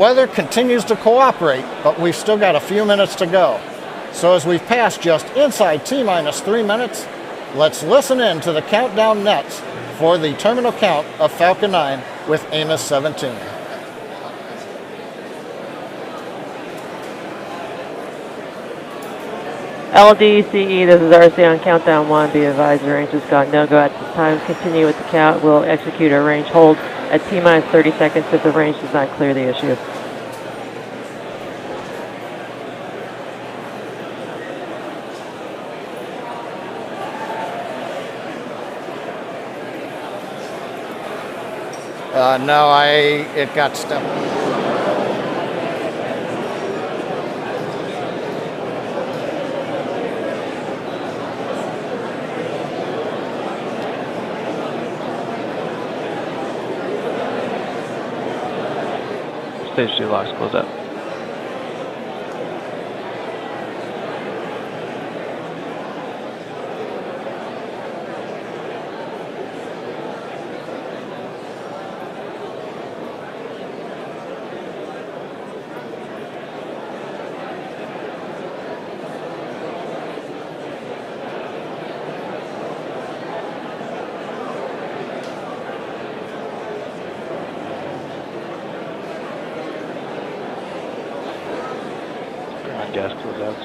Weather continues to cooperate, but we've still got a few minutes to go. So as we've passed just inside T-minus 3 minutes, let's listen in to the countdown nets for the terminal count of Falcon 9 with AMOS-17. LDCE, this is RC on countdown 1. Be advised, the range has got no-go at this time. Continue with the count. We'll execute a range hold at T-minus 30 seconds if the range does not clear the issue. No, it got stuck. Stage 2 locks close up. Gas closeouts.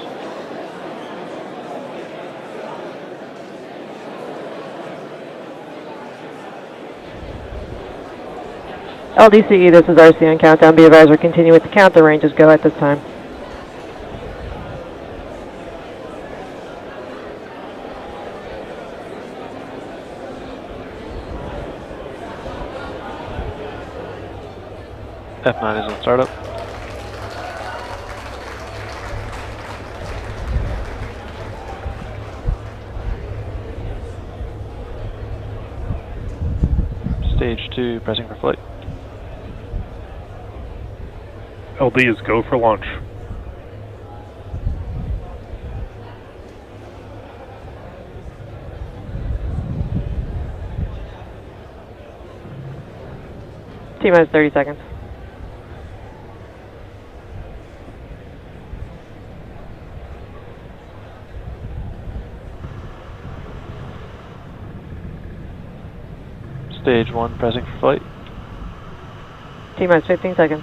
LDCE, this is RC on countdown. Be advised, we're continuing with the count. The ranges go at this time. F9 is on startup. Stage 2 pressing for flight. LD is go for launch. T-minus 30 seconds. Stage 1 pressing for flight. T-minus 15 seconds.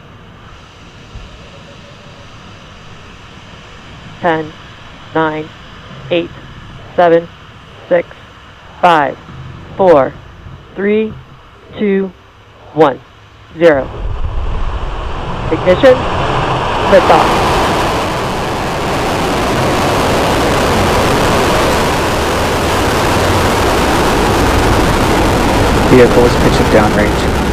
10, 9, 8, 7, 6, 5, 4, 3, 2, 1, 0. Ignition, liftoff. Vehicle is pitching downrange.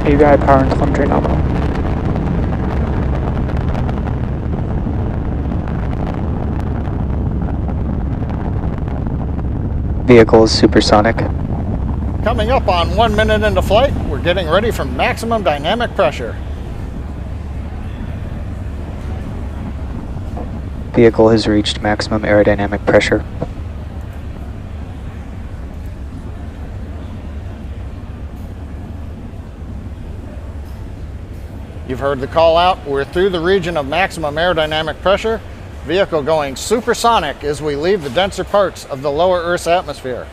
AVI power and telemetry nominal. Vehicle is supersonic. Coming up on 1 minute into flight, we're getting ready for maximum dynamic pressure. Vehicle has reached maximum aerodynamic pressure. You've heard the call out. We're through the region of maximum aerodynamic pressure. Vehicle going supersonic as we leave the denser parts of the lower Earth's atmosphere.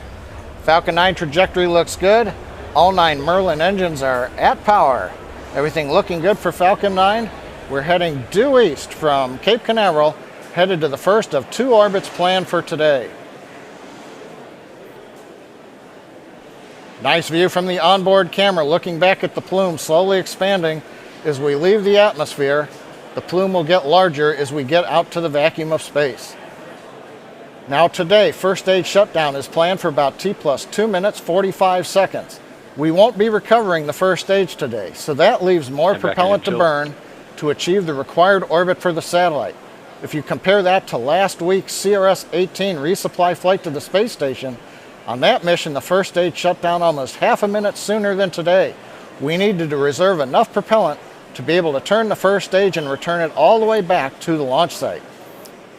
Falcon 9 trajectory looks good. All 9 Merlin engines are at power. Everything looking good for Falcon 9. We're heading due east from Cape Canaveral, headed to the first of 2 orbits planned for today. Nice view from the onboard camera looking back at the plume slowly expanding. As we leave the atmosphere, the plume will get larger as we get out to the vacuum of space. Now today, first stage shutdown is planned for about T plus 2 minutes, 45 seconds. We won't be recovering the first stage today, so that leaves more And back propellant to in, burn to achieve the required orbit for the satellite. If you compare that to last week's CRS-18 resupply flight to the space station, on that mission the first stage shut down almost half a minute sooner than today. We needed to reserve enough propellant to be able to turn the first stage and return it all the way back to the launch site.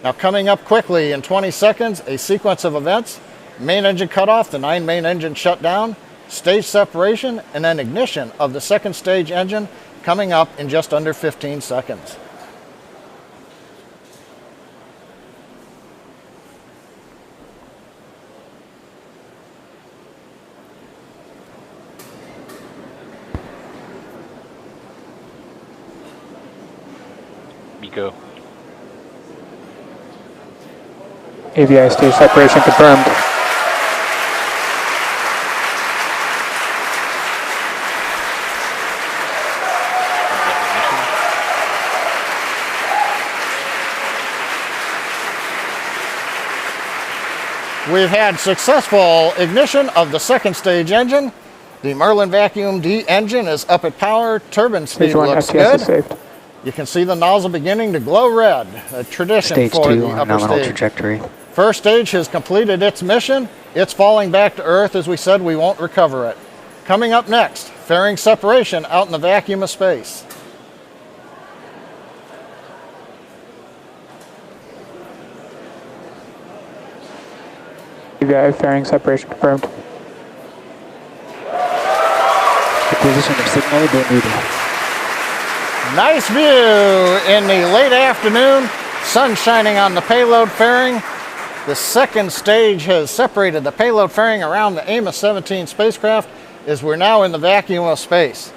Now coming up quickly in 20 seconds, a sequence of events: main engine cutoff, the 9 main engines shut down, stage separation, and then ignition of the second stage engine coming up in just under 15 seconds. Miko. AVI stage separation confirmed. We've had successful ignition of the second stage engine. The Merlin Vacuum D engine is up at power. Turbine speed Stage 1 looks STS good. is saved. You can see the nozzle beginning to glow red, a tradition Stage for 2 the on upper nominal stage. trajectory. First stage has completed its mission. It's falling back to Earth. As we said, we won't recover it. Coming up next, fairing separation out in the vacuum of space. AVI fairing separation confirmed. Acquisition of signal Bermuda. Nice view in the late afternoon, sun shining on the payload fairing. The second stage has separated the payload fairing around the AMOS-17 spacecraft as we're now in the vacuum of space.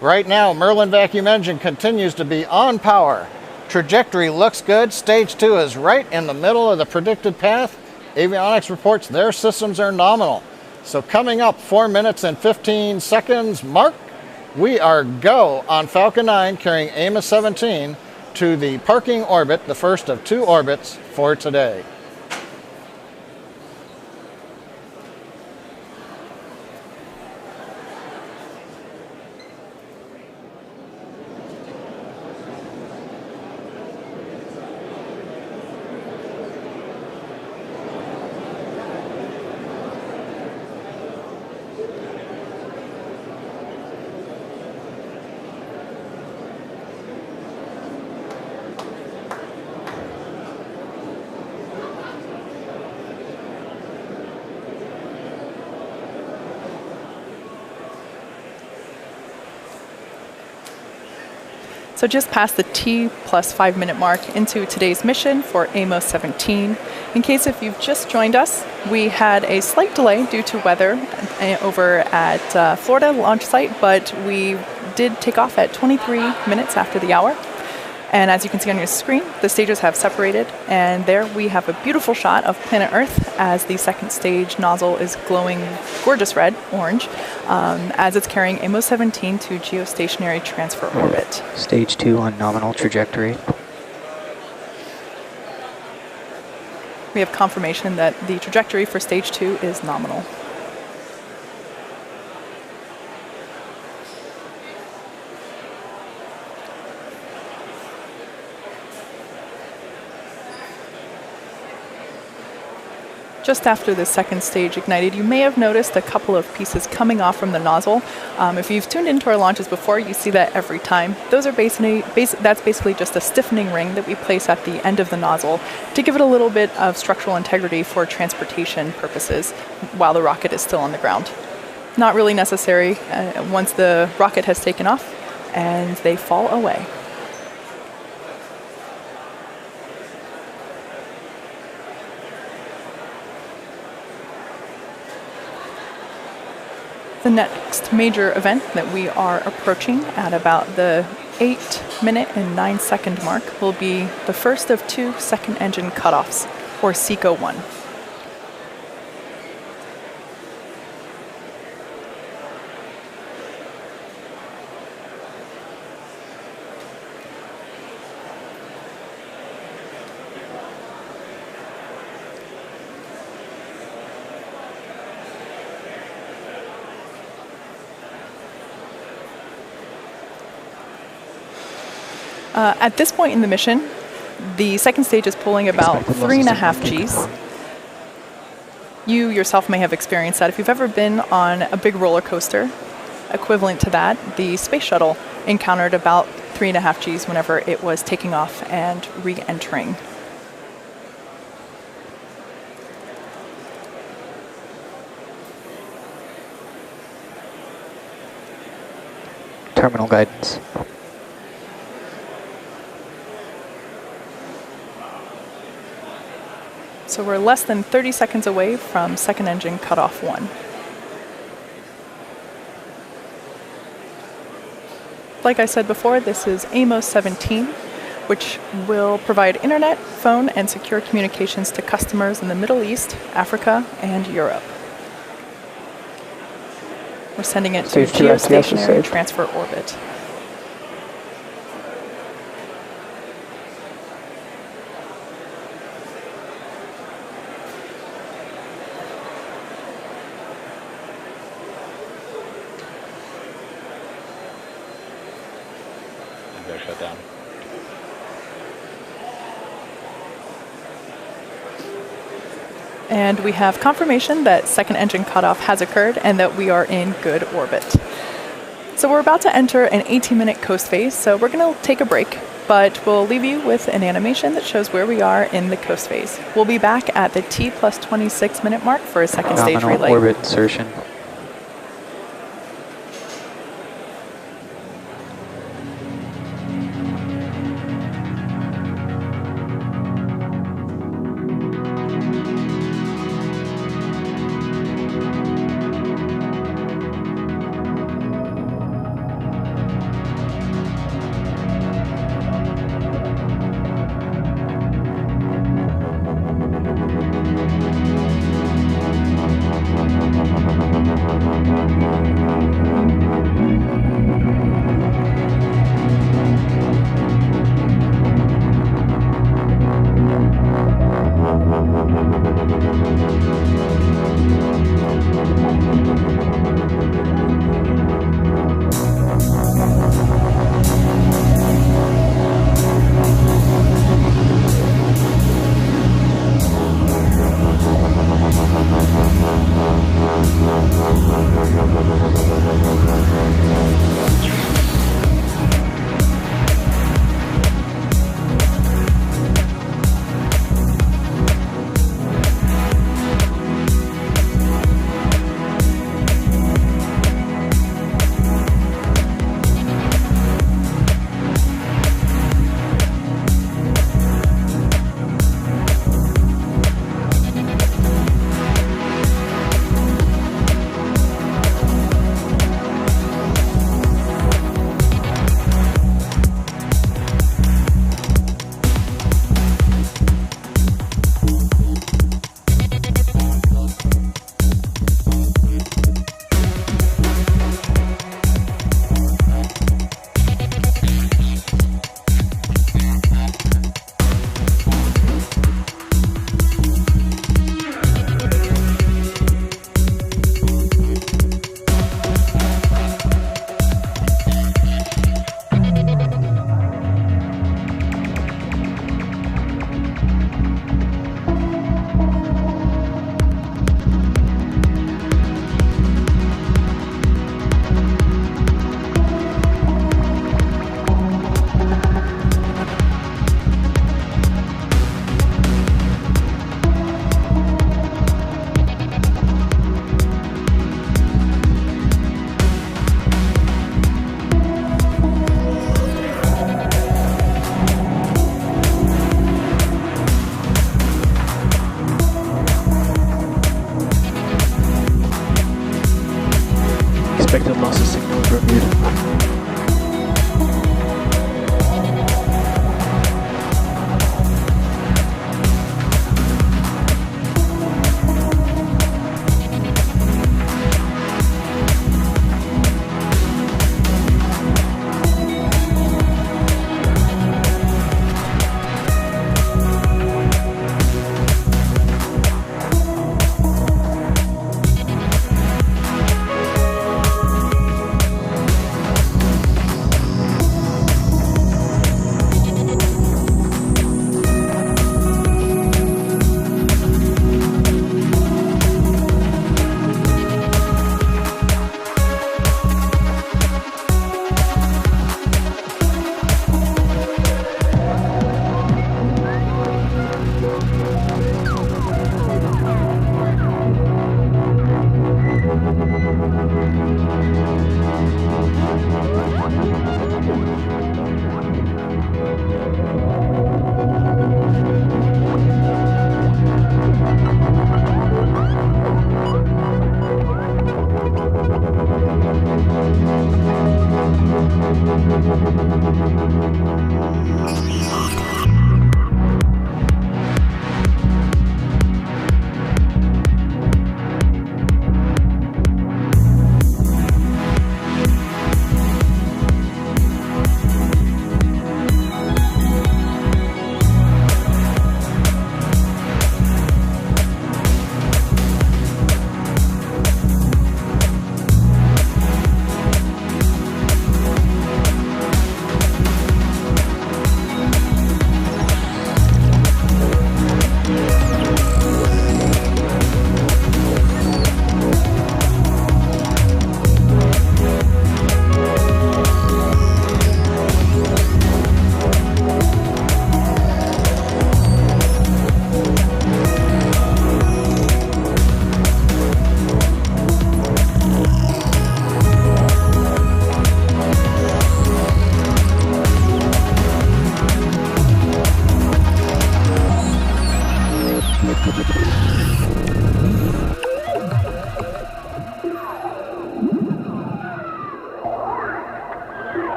Right now, Merlin vacuum engine continues to be on power. Trajectory looks good. Stage 2 is right in the middle of the predicted path. Avionics reports their systems are nominal. So coming up, 4 minutes and 15 seconds mark, we are go on Falcon 9 carrying AMOS-17 to the parking orbit, the first of 2 orbits for today. So just past the T plus 5 minute mark into today's mission for AMOS-17. In case if you've just joined us, we had a slight delay due to weather over at Florida launch site, but we did take off at 23 minutes after the hour. And as you can see on your screen, the stages have separated, and there we have a beautiful shot of planet Earth as the second stage nozzle is glowing gorgeous red, orange, as it's carrying AMOS-17 to geostationary transfer orbit. Stage 2 on nominal trajectory. We have confirmation that the trajectory for stage 2 is nominal. Just after the second stage ignited, you may have noticed a couple of pieces coming off from the nozzle. If you've tuned into our launches before, you see that every time. Those are that's basically just a stiffening ring that we place at the end of the nozzle to give it a little bit of structural integrity for transportation purposes while the rocket is still on the ground. Not really necessary once the rocket has taken off and they fall away. The next major event that we are approaching at about the 8 minute and 9 second mark will be the first of 2 second engine cutoffs, or SECO 1. At this point in the mission, the second stage is pulling about Expected losses at 3.5 Cape Gs. Canaveral. You yourself may have experienced that. If you've ever been on a big roller coaster, equivalent to that, the space shuttle encountered about 3.5 Gs whenever it was taking off and re-entering. Terminal guidance. So we're less than 30 seconds away from second engine cutoff 1. Like I said before, this is AMOS-17, which will provide internet, phone, and secure communications to customers in the Middle East, Africa, and Europe. We're sending it to Stage 2 STS is geostationary saved. transfer orbit. They're shut down. And we have confirmation that second engine cutoff has occurred and that we are in good orbit. So we're about to enter an 18-minute coast phase, so we're going to take a break, but we'll leave you with an animation that shows where we are in the coast phase. We'll be back at the T plus 26 minute mark for a second stage Nominal relay. orbit insertion.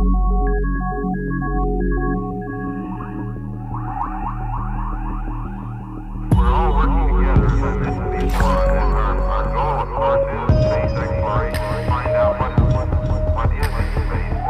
We're all working together, as I mentioned before, and our goal, of course, is space exploration, to find out what is in space.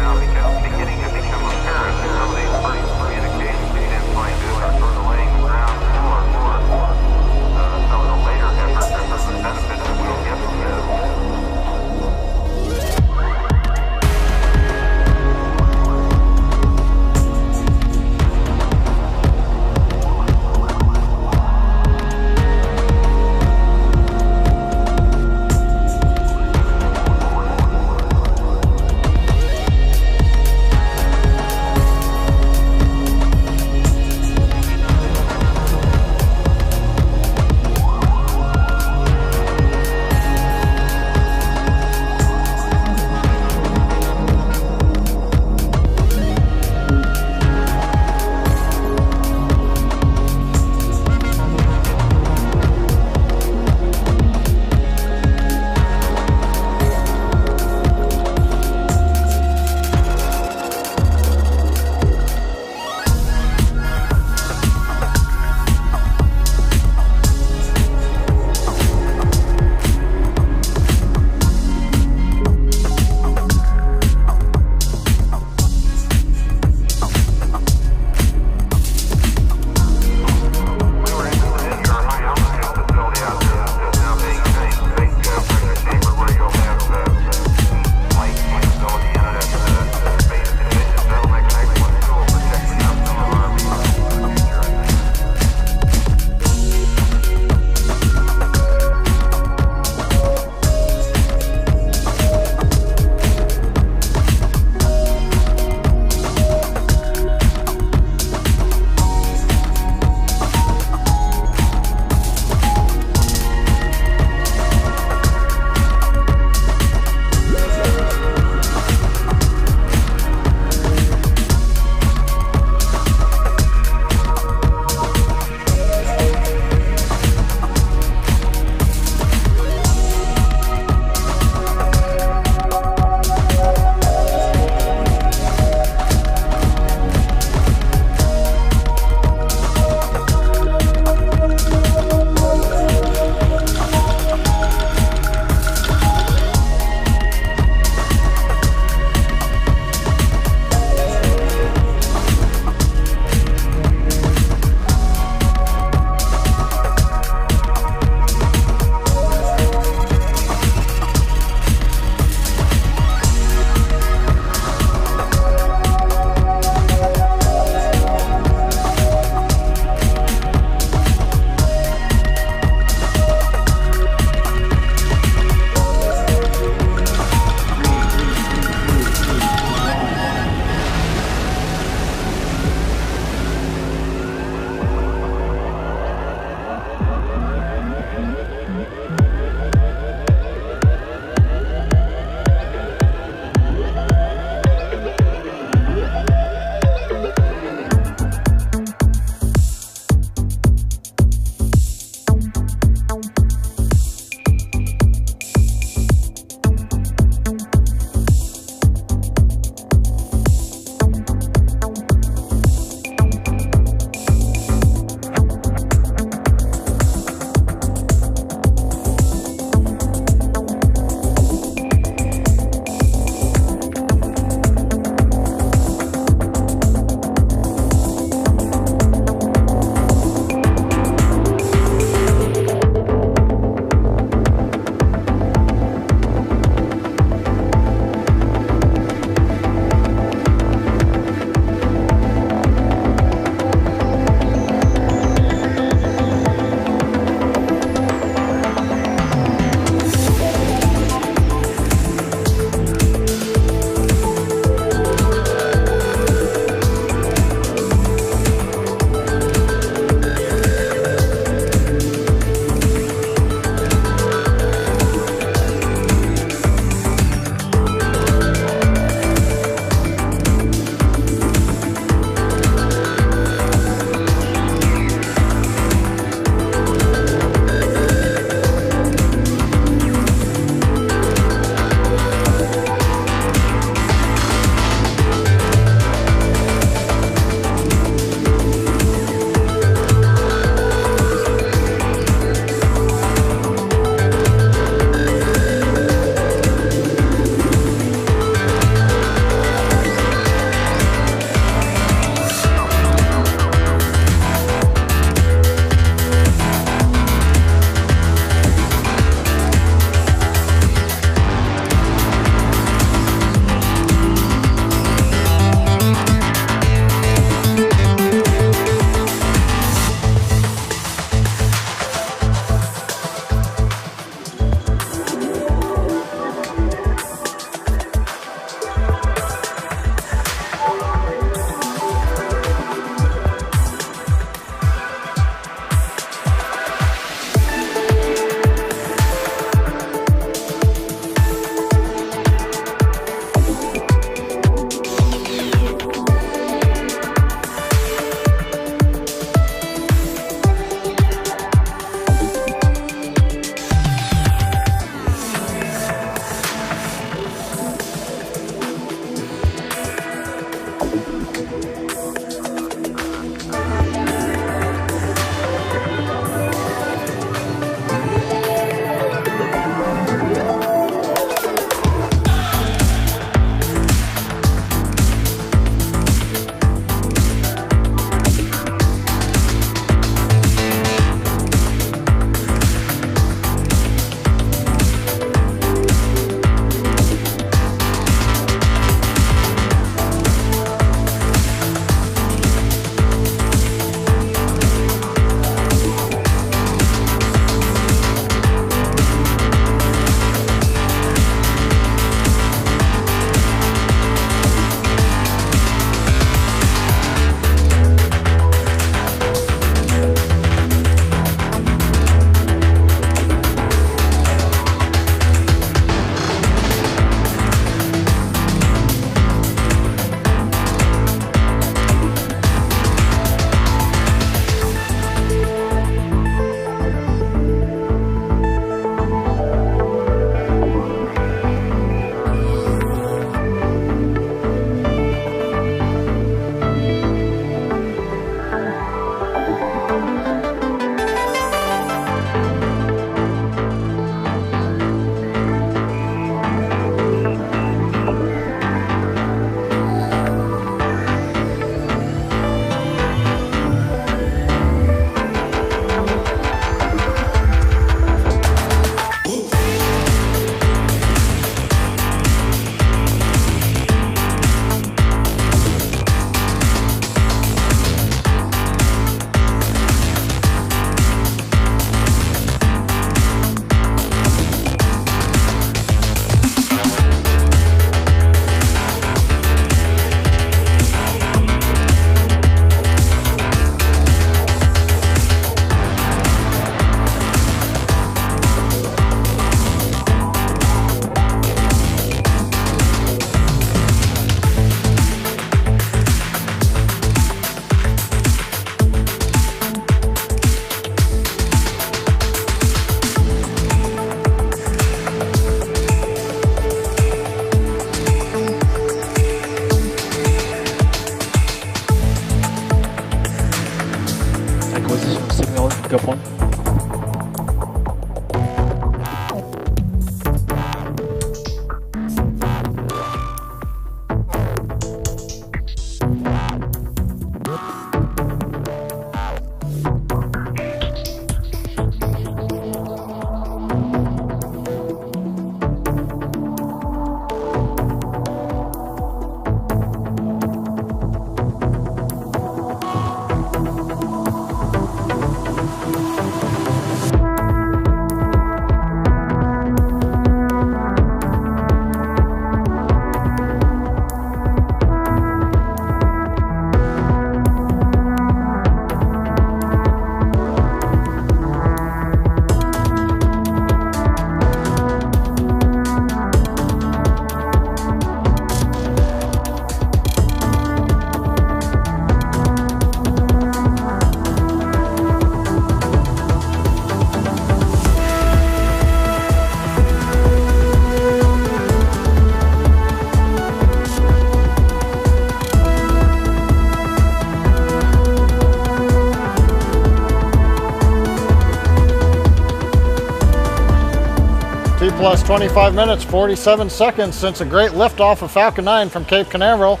T plus 25 minutes, 47 seconds since a great liftoff of Falcon 9 from Cape Canaveral.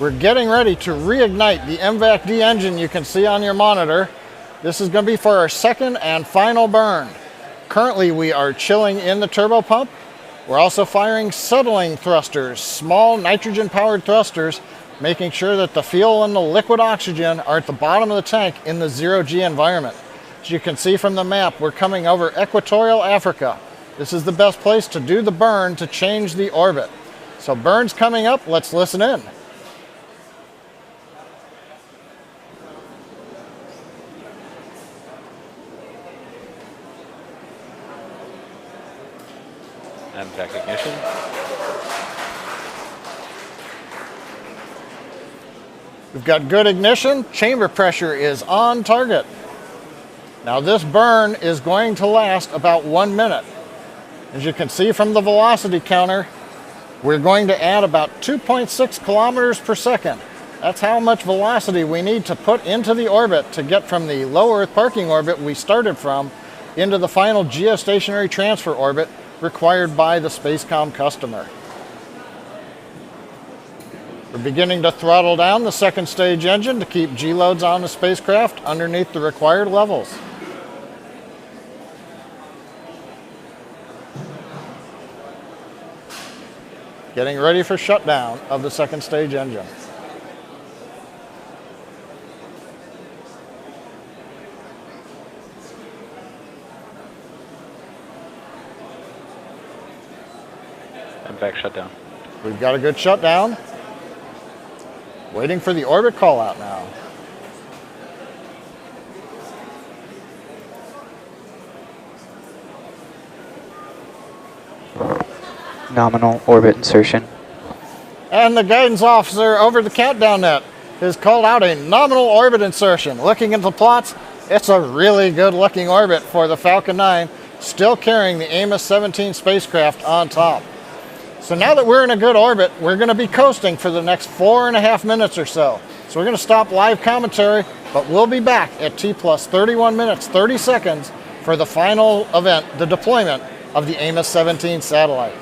We're getting ready to reignite the MVAC-D engine you can see on your monitor. This is going to be for our second and final burn. Currently, we are chilling in the turbo pump. We're also firing settling thrusters, small nitrogen-powered thrusters, making sure that the fuel and the liquid oxygen are at the bottom of the tank in the zero-G environment. As you can see from the map, we're coming over equatorial Africa. This is the best place to do the burn to change the orbit. So burn's coming up, let's listen in. And back ignition. We've got good ignition, chamber pressure is on target. Now this burn is going to last about 1 minute. As you can see from the velocity counter, we're going to add about 2.6 kilometers per second. That's how much velocity we need to put into the orbit to get from the low Earth parking orbit we started from into the final geostationary transfer orbit required by the Spacecom customer. We're beginning to throttle down the second stage engine to keep G-loads on the spacecraft underneath the required levels. Getting ready for shutdown of the second stage engine. MVAC shutdown. We've got a good shutdown. Waiting for the orbit call out now. Nominal orbit insertion. And the guidance officer over the countdown net has called out a nominal orbit insertion. Looking at the plots, it's a really good looking orbit for the Falcon 9, still carrying the AMOS-17 spacecraft on top. So now that we're in a good orbit, we're going to be coasting for the next 4.5 minutes or so. So we're going to stop live commentary, but we'll be back at T plus 31 minutes, 30 seconds for the final event, the deployment of the AMOS-17 satellite.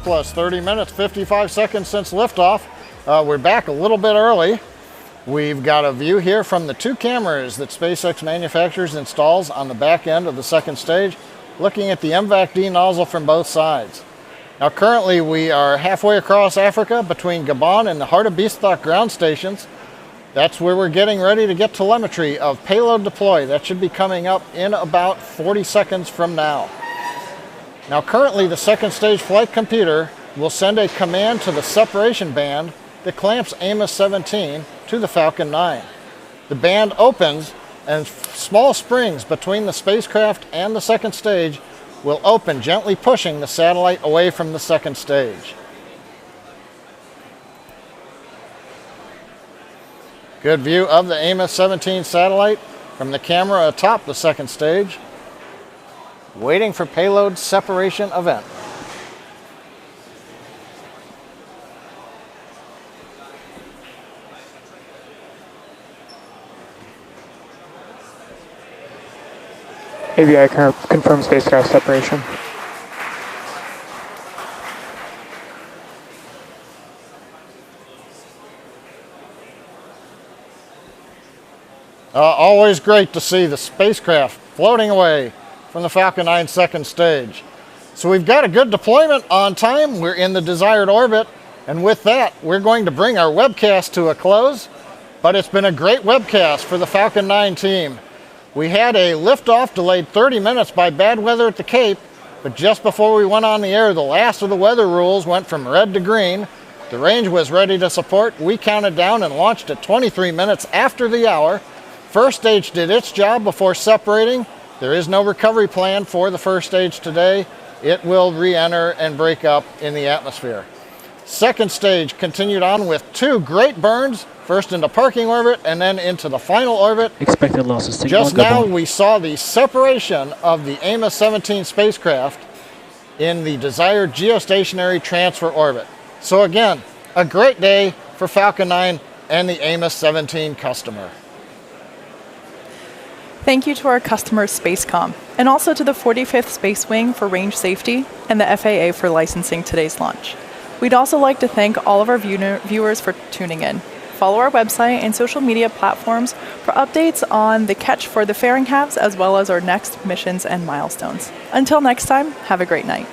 plus 30 minutes, 55 seconds since liftoff. We're back a little bit early. We've got a view here from the 2 cameras that SpaceX manufactures and installs on the back end of the second stage, looking at the MVAC-D nozzle from both sides. Now currently we are halfway across Africa between Gabon and the Heart of Beanstalk ground stations. That's where we're getting ready to get telemetry of payload deploy. That should be coming up in about 40 seconds from now. Now currently the second stage flight computer will send a command to the separation band that clamps AMOS-17 to the Falcon 9. The band opens and small springs between the spacecraft and the second stage will open, gently pushing the satellite away from the second stage. Good view of the AMOS-17 satellite from the camera atop the second stage, waiting for payload separation event. AVI confirm spacecraft separation. Always great to see the spacecraft floating away from the Falcon 9 second stage. So we've got a good deployment on time. We're in the desired orbit. And with that, we're going to bring our webcast to a close. But it's been a great webcast for the Falcon 9 team. We had a liftoff delayed 30 minutes by bad weather at the Cape, but just before we went on the air, the last of the weather rules went from red to green. The range was ready to support. We counted down and launched at 23 minutes after the hour. First stage did its job before separating. There is no recovery plan for the first stage today. It will re-enter and break up in the atmosphere. Second stage continued on with 2 great burns, first into parking orbit and then into the final orbit. Expected losses. Signal Just now Gabon. we saw the separation of the AMOS-17 spacecraft in the desired geostationary transfer orbit. So again, a great day for Falcon 9 and the AMOS-17 customer. Thank you to our customer Spacecom, and also to the 45th Space Wing for range safety and the FAA for licensing today's launch. We'd also like to thank all of our viewers for tuning in. Follow our website and social media platforms for updates on the catch for the fairing halves, as well as our next missions and milestones. Until next time, have a great night.